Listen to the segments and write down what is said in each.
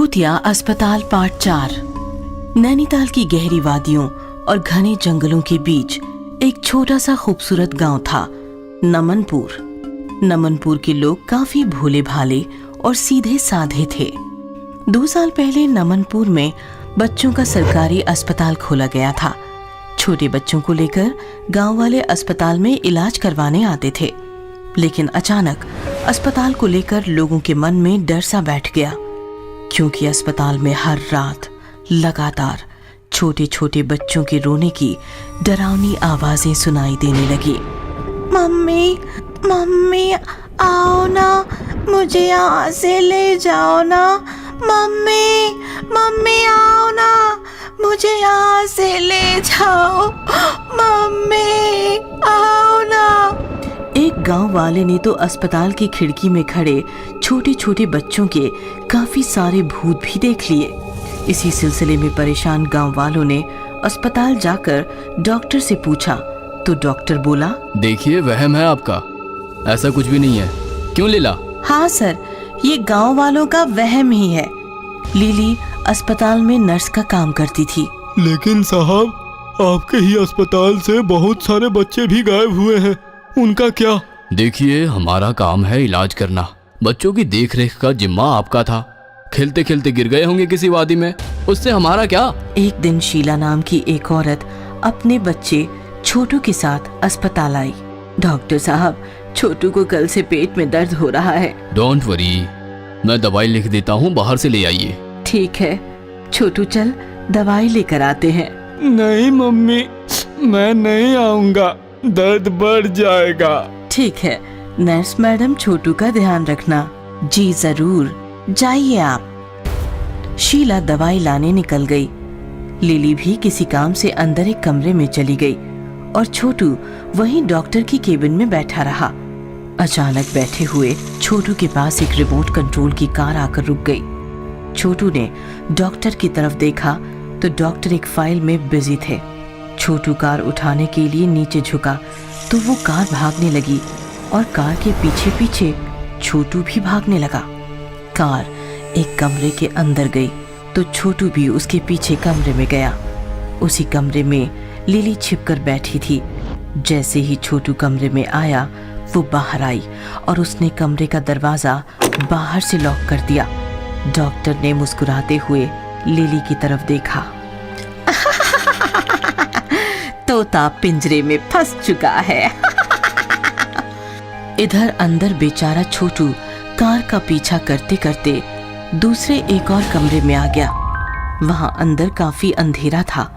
भूतिया अस्पताल पार्ट 4। नैनीताल की गहरी वादियों और घने जंगलों के बीच एक छोटा सा खूबसूरत गांव था, नमनपुर। नमनपुर के लोग काफी भोले भाले और सीधे साधे थे। 2 साल पहले नमनपुर में बच्चों का सरकारी अस्पताल खोला गया था। छोटे बच्चों को लेकर गांव वाले अस्पताल में इलाज करवाने आते थे, लेकिन अचानक अस्पताल को लेकर लोगों के मन में डर सा बैठ गया, क्योंकि अस्पताल में हर रात लगातार छोटे छोटे बच्चों के रोने की डरावनी आवाजें सुनाई देने लगी। मम्मी मम्मी आओ ना, मुझे यहाँ से ले जाओ ना। मम्मी मम्मी आओ ना, मुझे यहाँ से ले जाओ। मम्मी आओ ना। एक गांव वाले ने तो अस्पताल की खिड़की में खड़े छोटे छोटे बच्चों के काफी सारे भूत भी देख लिए। इसी सिलसिले में परेशान गांव वालों ने अस्पताल जाकर डॉक्टर से पूछा, तो डॉक्टर बोला, देखिए वहम है आपका, ऐसा कुछ भी नहीं है। क्यों लीला? हाँ सर, ये गांव वालों का वहम ही है। लिली अस्पताल में नर्स का काम करती थी। लेकिन साहब, आपके ही अस्पताल से बहुत सारे बच्चे भी गायब हुए हैं, उनका क्या? देखिए, हमारा काम है इलाज करना, बच्चों की देखरेख का जिम्मा आपका था। खेलते खेलते गिर गए होंगे किसी वादी में, उससे हमारा क्या? एक दिन शीला नाम की एक औरत अपने बच्चे छोटू के साथ अस्पताल आई। डॉक्टर साहब, छोटू को कल से पेट में दर्द हो रहा है। डोंट वरी, मैं दवाई लिख देता हूँ, बाहर से ले आइए। ठीक है छोटू, चल दवाई लेकर आते हैं। नहीं मम्मी, मैं नहीं आऊंगा, दर्द बढ़ जाएगा। ठीक है नर्स मैडम, छोटू का ध्यान रखना। जी जरूर, जाइए आप। शीला दवाई लाने निकल गई। लिली भी किसी काम से अंदर एक कमरे में चली गई और छोटू वहीं डॉक्टर की केबिन में बैठा रहा। अचानक बैठे हुए छोटू के पास एक रिमोट कंट्रोल की कार आकर रुक गई। छोटू ने डॉक्टर की तरफ देखा तो डॉक्टर एक फाइल में बिजी थे। छोटू कार उठाने के लिए नीचे झुका तो वो कार भागने लगी और कार के पीछे पीछे छोटू भी भागने लगा। कार एक कमरे के अंदर गई तो छोटू भी उसके पीछे कमरे में गया। उसी कमरे में लिली छिपकर बैठी थी। जैसे ही छोटू कमरे में आया, वो बाहर आई और उसने कमरे का दरवाजा बाहर से लॉक कर दिया। डॉक्टर ने मुस्कुराते हुए लिली की तरफ देखा। तोता पिंजरे में फंस चुका है। इधर अंदर बेचारा छोटू कार का पीछा करते करते दूसरे एक और कमरे में आ गया। वहां अंदर काफी अंधेरा था।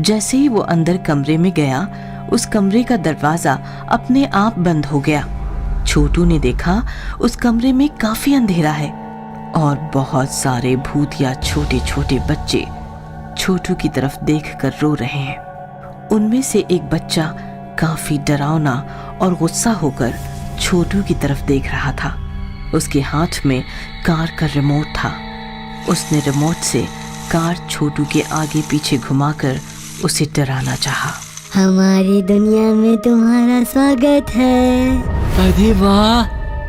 जैसे ही वो अंदर कमरे में गया, उस कमरे का दरवाजा अपने आप बंद हो गया। छोटू ने देखा उस कमरे में काफी अंधेरा है और बहुत सारे भूतिया छोटे छोटे बच्चे छोटू की तरफ देखकर रो रहे हैं। उनमें से एक बच्चा काफी डरावना और गुस्सा होकर छोटू की तरफ देख रहा था। उसके हाथ में कार का रिमोट था। उसने रिमोट से कार छोटू के आगे पीछे घुमाकर उसे डराना चाहा। हमारी दुनिया में तुम्हारा स्वागत है। अरे वाह,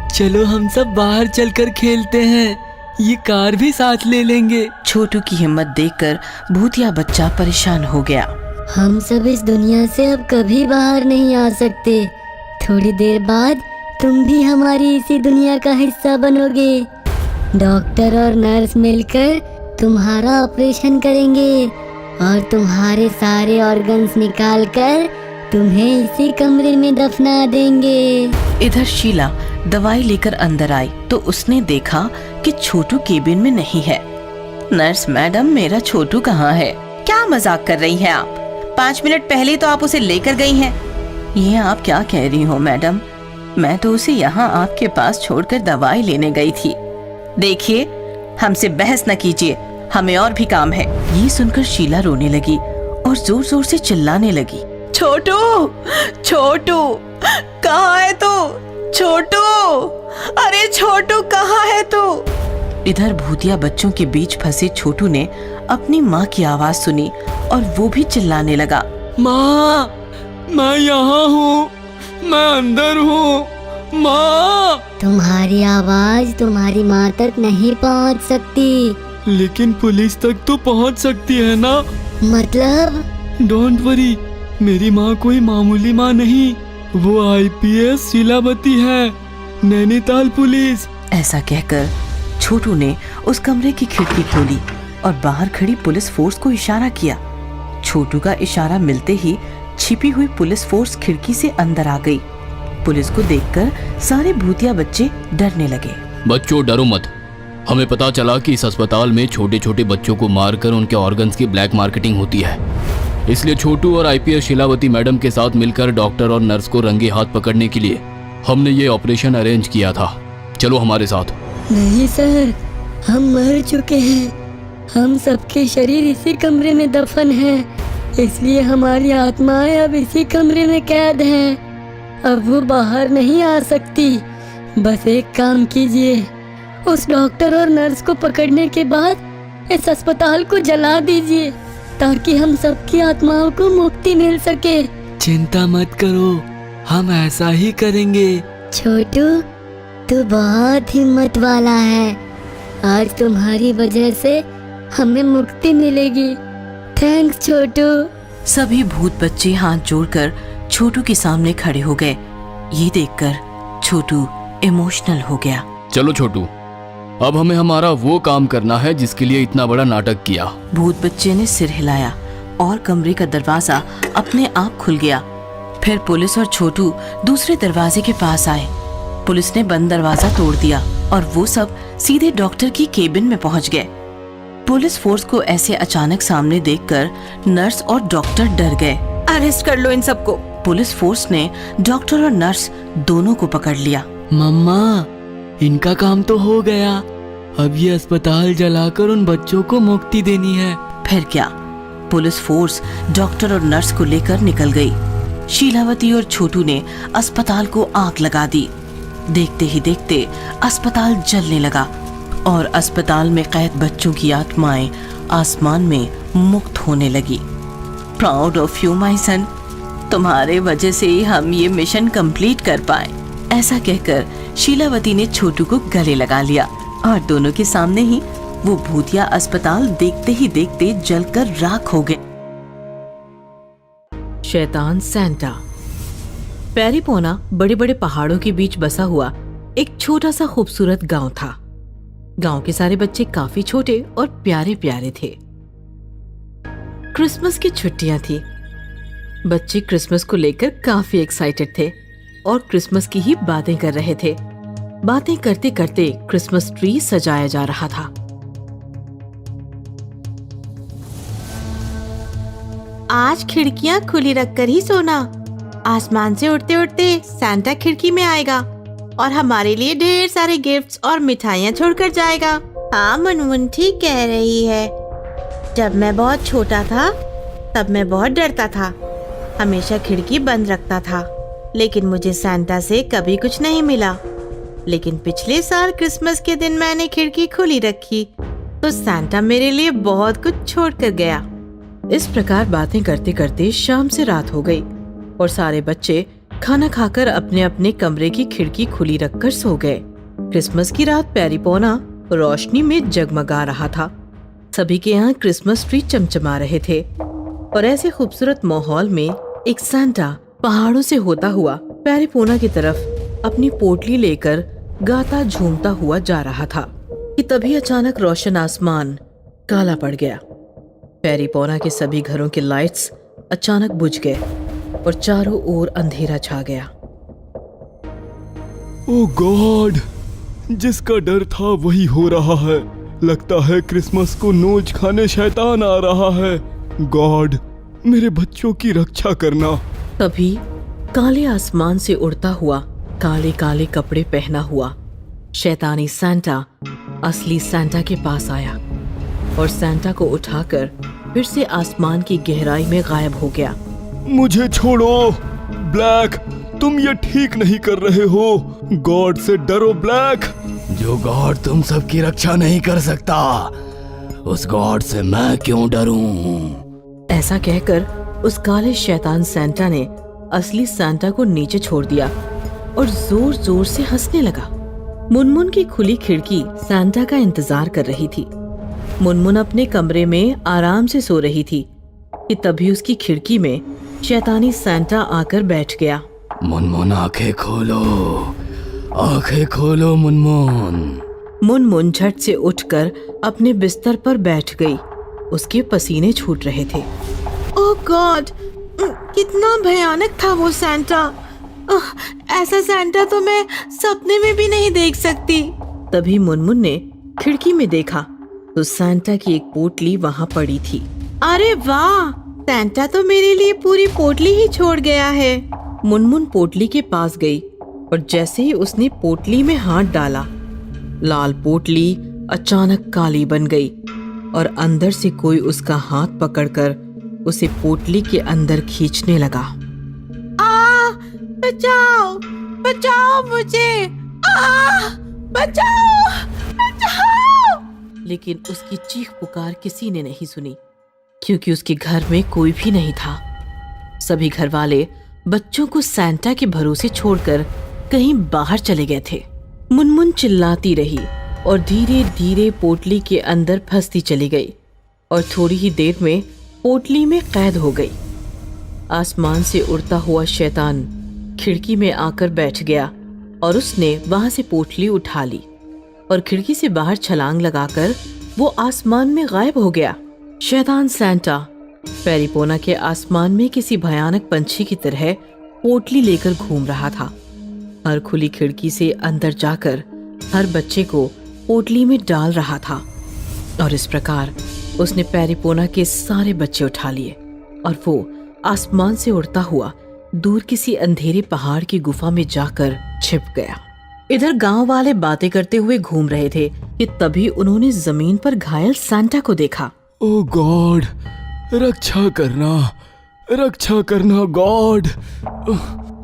चलो हम सब बाहर चलकर खेलते हैं, ये कार भी साथ ले लेंगे। छोटू की हिम्मत देखकर भूतिया बच्चा परेशान हो गया। हम सब इस दुनिया से अब कभी बाहर नहीं आ सकते। थोड़ी देर बाद तुम भी हमारी इसी दुनिया का हिस्सा बनोगे। डॉक्टर और नर्स मिलकर तुम्हारा ऑपरेशन करेंगे और तुम्हारे सारे ऑर्गन्स निकालकर तुम्हें इसी कमरे में दफना देंगे। इधर शीला दवाई लेकर अंदर आई तो उसने देखा कि छोटू केबिन में नहीं है। नर्स मैडम, मेरा छोटू कहाँ है? क्या मजाक कर रही हैं आप? 5 मिनट पहले तो आप उसे लेकर गई हैं। ये आप क्या कह रही हो मैडम? मैं तो उसे यहाँ आपके पास छोड़कर दवाई लेने गई थी। देखिए, हमसे बहस न कीजिए, हमें और भी काम है। ये सुनकर शीला रोने लगी और जोर जोर से चिल्लाने लगी, छोटू छोटू कहाँ है तू? छोटू, अरे छोटू कहाँ है तू? इधर भूतिया बच्चों के बीच फंसे छोटू ने अपनी माँ की आवाज सुनी और वो भी चिल्लाने लगा, माँ, मैं यहाँ हूँ, मैं अंदर हूँ, माँ। तुम्हारी आवाज तुम्हारी माँ तक नहीं पहुँच सकती, लेकिन पुलिस तक तो पहुंच सकती है ना? मतलब? डोंट वरी, मेरी माँ कोई मामूली माँ नहीं, वो IPS शीलावती है, नैनीताल पुलिस। ऐसा कहकर छोटू ने उस कमरे की खिड़की खोली और बाहर खड़ी पुलिस फोर्स को इशारा किया। छोटू का इशारा मिलते ही छिपी हुई पुलिस फोर्स खिड़की से अंदर आ गई। पुलिस को देखकर सारे भूतिया बच्चे डरने लगे। बच्चों डरो मत, हमें पता चला कि इस अस्पताल में छोटे छोटे बच्चों को मारकर उनके ऑर्गन्स की ब्लैक मार्केटिंग होती है। इसलिए छोटू और IPS शीलावती मैडम के साथ मिलकर डॉक्टर और नर्स को रंगे हाथ पकड़ने के लिए हमने ये ऑपरेशन अरेंज किया था। चलो हमारे साथ। नहीं सर, हम मर चुके हैं। हम सबके शरीर इसी कमरे में दफन हैं, इसलिए हमारी आत्माएं अब इसी कमरे में कैद हैं। अब वो बाहर नहीं आ सकती। बस एक काम कीजिए, उस डॉक्टर और नर्स को पकड़ने के बाद इस अस्पताल को जला दीजिए, ताकि हम सबकी आत्माओं को मुक्ति मिल सके। चिंता मत करो, हम ऐसा ही करेंगे। छोटू, तू बहुत हिम्मत वाला है। आज तुम्हारी वजह से हमें मुक्ति मिलेगी। थैंक्स छोटू। सभी भूत बच्चे हाथ जोड़कर छोटू के सामने खड़े हो गए। ये देखकर छोटू इमोशनल हो गया। चलो छोटू, अब हमें हमारा वो काम करना है जिसके लिए इतना बड़ा नाटक किया। भूत बच्चे ने सिर हिलाया और कमरे का दरवाजा अपने आप खुल गया। फिर पुलिस और छोटू दूसरे दरवाजे के पास आए। पुलिस ने बंद दरवाजा तोड़ दिया और वो सब सीधे डॉक्टर की केबिन में पहुंच गए। पुलिस फोर्स को ऐसे अचानक सामने देखकर नर्स और डॉक्टर डर गए। अरेस्ट कर लो इन सबको। पुलिस फोर्स ने डॉक्टर और नर्स दोनों को पकड़ लिया। मम्मा, इनका काम तो हो गया। अब ये अस्पताल जलाकर उन बच्चों को मुक्ति देनी है। फिर क्या, पुलिस फोर्स डॉक्टर और नर्स को लेकर निकल गई। शीलावती और छोटू ने अस्पताल को आग लगा दी। देखते ही देखते अस्पताल जलने लगा और अस्पताल में कैद बच्चों की आत्माएं आसमान में मुक्त होने लगी। Proud of you my son, तुम्हारे वजह से ही हम ये मिशन कंप्लीट कर पाए। ऐसा कहकर शीलावती ने छोटू को गले लगा लिया और दोनों के सामने ही वो भूतिया अस्पताल देखते ही देखते जलकर राख हो गए। शैतान सैंटा। पेरिपोना बड़े बड़े पहाड़ों के बीच बसा हुआ एक छोटा सा खूबसूरत गांव था। गांव के सारे बच्चे काफी छोटे और प्यारे प्यारे थे। क्रिसमस की छुट्टियां थी। बच्चे क्रिसमस को लेकर काफी एक्साइटेड थे और क्रिसमस की ही बातें कर रहे थे। बातें करते करते क्रिसमस ट्री सजाया जा रहा था। आज खिड़कियां खुली रखकर ही सोना। आसमान से उड़ते उड़ते सैंटा खिड़की में आएगा और हमारे लिए ढेर सारे गिफ्ट्स और मिठाइयाँ छोड़कर जाएगा। हाँ, मुनमुन ठीक कह रही है। जब मैं बहुत छोटा था तब मैं बहुत डरता था, हमेशा खिड़की बंद रखता था, लेकिन मुझे सैंटा से कभी कुछ नहीं मिला। लेकिन पिछले साल क्रिसमस के दिन मैंने खिड़की खुली रखी तो सैंटा मेरे लिए बहुत कुछ छोड़ कर गया। इस प्रकार बातें करते करते शाम से रात हो गई और सारे बच्चे खाना खाकर अपने अपने कमरे की खिड़की खुली रखकर सो गए। क्रिसमस की रात पेरिपोना रोशनी में जगमगा रहा था। सभी के यहाँ क्रिसमस ट्री चमचमा रहे थे और ऐसे खूबसूरत माहौल में एक सैंटा पहाड़ों से होता हुआ पेरिपोना की तरफ अपनी पोटली लेकर गाता झूमता हुआ जा रहा था कि तभी अचानक रोशन आसमान काला पड़ गया। पेरिपोना के सभी घरों के लाइट्स अचानक बुझ गए और चारों ओर अंधेरा छा गया। ओह गॉड, जिसका डर था वही हो रहा है। लगता है क्रिसमस को नोच खाने शैतान आ रहा है। गॉड, मेरे बच्चों की रक्षा करना। तभी काले आसमान से उड़ता हुआ काले काले कपड़े पहना हुआ शैतानी सैंटा असली सैंटा के पास आया और सैंटा को उठाकर फिर से आसमान की गहराई में गायब हो गया। मुझे छोड़ो ब्लैक, तुम ये ठीक नहीं कर रहे हो। गॉड से डरो ब्लैक। जो गॉड तुम सबकी रक्षा नहीं कर सकता, उस गॉड से मैं क्यों डरूं? ऐसा कहकर उस काले शैतान सैंटा ने असली सैंटा को नीचे छोड़ दिया और जोर जोर से हंसने लगा। मुनमुन की खुली खिड़की सैंटा का इंतजार कर रही थी। मुनमुन अपने कमरे में आराम से सो रही थी कि तभी उसकी खिड़की में शैतानी सैंटा आकर बैठ गया। मुनमुन आंखें खोलो मुनमुन। मुनमुन झट से उठकर अपने बिस्तर पर बैठ गई। उसके पसीने छूट रहे थे। ओह गॉड, कितना भयानक था वो सैंटा। ऐसा सैंटा तो मैं सपने में भी नहीं देख सकती। तभी मुनमुन ने खिड़की में देखा तो सैंटा की एक पोटली वहां पड़ी थी। अरे वाह, सैंटा तो मेरे लिए पूरी पोटली ही छोड़ गया है। मुनमुन पोटली के पास गई और जैसे ही उसने पोटली में हाथ डाला, लाल पोटली अचानक काली बन गई और अंदर से कोई उसका हाथ पकड़कर उसे पोटली के अंदर खींचने लगा। बचाओ, बचाओ मुझे, बचाओ, बचाओ। लेकिन उसकी चीख पुकार किसी ने नहीं सुनी, क्योंकि उसके घर में कोई भी नहीं था। सभी घर वाले बच्चों को सैंटा के भरोसे छोड़कर कहीं बाहर चले गए थे। मुनमुन चिल्लाती रही और धीरे धीरे पोटली के अंदर फंसती चली गई और थोड़ी ही देर में पोटली में कैद हो गई। आसमान से उड़ता हुआ शैतान खिड़की में आकर बैठ गया और उसने वहां से पोटली उठा ली और खिड़की से बाहर छलांग लगाकर वो आसमान में गायब हो गया। शैतान सैंटा पेरिपोना के आसमान में किसी भयानक पंछी की तरह पोटली लेकर घूम रहा था। हर खुली खिड़की से अंदर जाकर हर बच्चे को पोटली में डाल रहा था और इस प्रकार उसने पेरिपोना के सारे बच्चे उठा लिए और वो आसमान से उड़ता हुआ दूर किसी अंधेरे पहाड़ की गुफा में जाकर छिप गया। इधर गांव वाले बातें करते हुए घूम रहे थे कि तभी उन्होंने जमीन पर घायल सैंटा को देखा। ओ गॉड, रक्षा करना गॉड।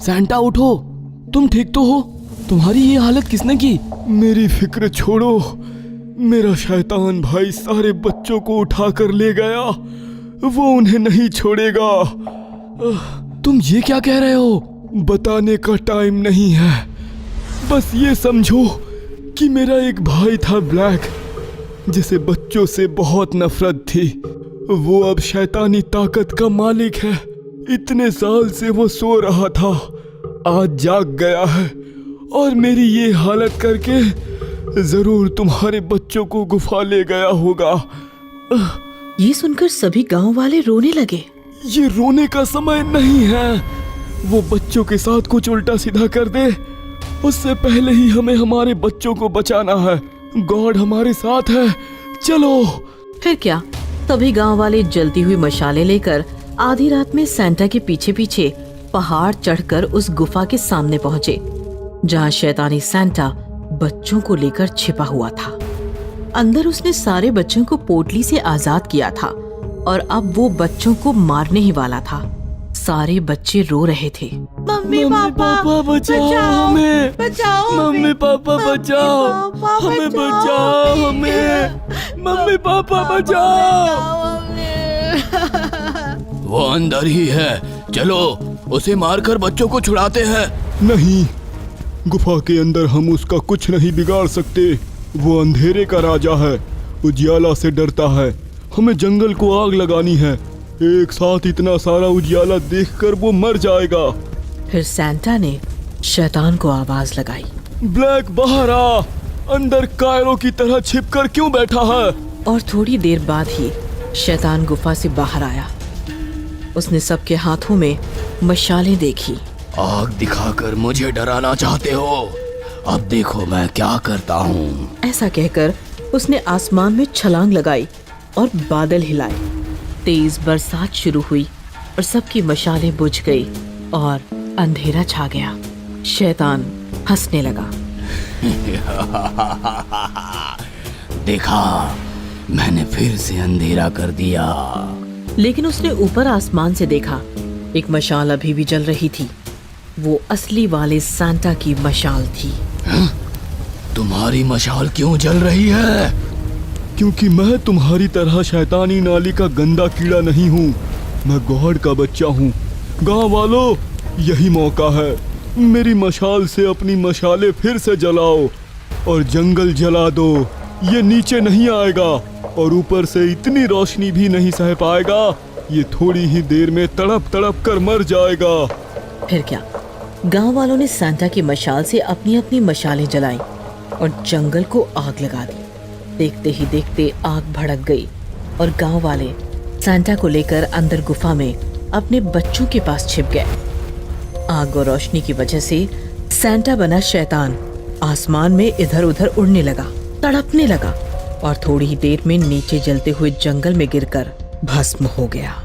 सैंटा उठो, तुम ठीक तो हो? तुम्हारी ये हालत किसने की? मेरी फिक्र छोड़ो, मेरा शैतान भाई सारे बच्चों को उठा कर ले गया, वो उन्हें नहीं छोड़ेगा। तुम ये क्या कह रहे हो? बताने का टाइम नहीं है, बस ये समझो कि मेरा एक भाई था ब्लैक, जिसे बच्चों से बहुत नफरत थी। वो अब शैतानी ताकत का मालिक है। इतने साल से वो सो रहा था, आज जाग गया है और मेरी ये हालत करके जरूर तुम्हारे बच्चों को गुफा ले गया होगा। ये सुनकर सभी गांव वाले रोने लगे। ये रोने का समय नहीं है, वो बच्चों के साथ कुछ उल्टा सीधा कर दे उससे पहले ही हमें हमारे बच्चों को बचाना है। गॉड हमारे साथ है, चलो। फिर क्या, तभी गांव वाले जलती हुई मशालें लेकर आधी रात में सैंटा के पीछे पीछे पहाड़ चढ़कर उस गुफा के सामने पहुंचे, जहां शैतानी सैंटा बच्चों को लेकर छिपा हुआ था। अंदर उसने सारे बच्चों को पोटली से आजाद किया था और अब वो बच्चों को मारने ही वाला था। सारे बच्चे रो रहे थे। मम्मी पापा बचाओ हमें, बचाओ मम्मी पापा बचाओ हमें, बचाओ हमें, मम्मी पापा बचाओ। वो अंदर ही है, चलो उसे मारकर बच्चों को छुड़ाते हैं। नहीं, गुफा के अंदर हम उसका कुछ नहीं बिगाड़ सकते। वो अंधेरे का राजा है, उजियाला से डरता है। हमें जंगल को आग लगानी है, एक साथ इतना सारा उजियाला देखकर वो मर जाएगा। फिर सैंटा ने शैतान को आवाज लगाई, ब्लैक बाहर आ, अंदर कायरों की तरह छिपकर क्यों बैठा है? और थोड़ी देर बाद ही शैतान गुफा से बाहर आया। उसने सबके हाथों में मशालें देखी। आग दिखाकर मुझे डराना चाहते हो? अब देखो मैं क्या करता हूँ। ऐसा कहकर उसने आसमान में छलांग लगाई और बादल हिलाए। तेज बरसात शुरू हुई और सबकी मशालें बुझ गई और अंधेरा छा गया। शैतान हंसने लगा। देखा, मैंने फिर से अंधेरा कर दिया। लेकिन उसने ऊपर आसमान से देखा, एक मशाल अभी भी जल रही थी। वो असली वाले सैंटा की मशाल थी। तुम्हारी मशाल क्यों जल रही है? क्योंकि मैं तुम्हारी तरह शैतानी नाली का गंदा कीड़ा नहीं हूँ, मैं गॉड का बच्चा हूँ। गाँव वालों, यही मौका है, मेरी मशाल से अपनी मशालें फिर से जलाओ और जंगल जला दो। ये नीचे नहीं आएगा, और ऊपर से इतनी रोशनी भी नहीं सह पाएगा। ये थोड़ी ही देर में तड़प तड़प कर मर जाएगा। फिर क्या, गांव वालों ने सांता की मशाल से अपनी अपनी मशालें जलाई और जंगल को आग लगा दी। देखते ही देखते आग भड़क गई और गांव वाले सांता को लेकर अंदर गुफा में अपने बच्चों के पास छिप गए। आग और रोशनी की वजह से सांता बना शैतान आसमान में इधर उधर उड़ने लगा, तड़पने लगा और थोड़ी ही देर में नीचे जलते हुए जंगल में गिरकर भस्म हो गया।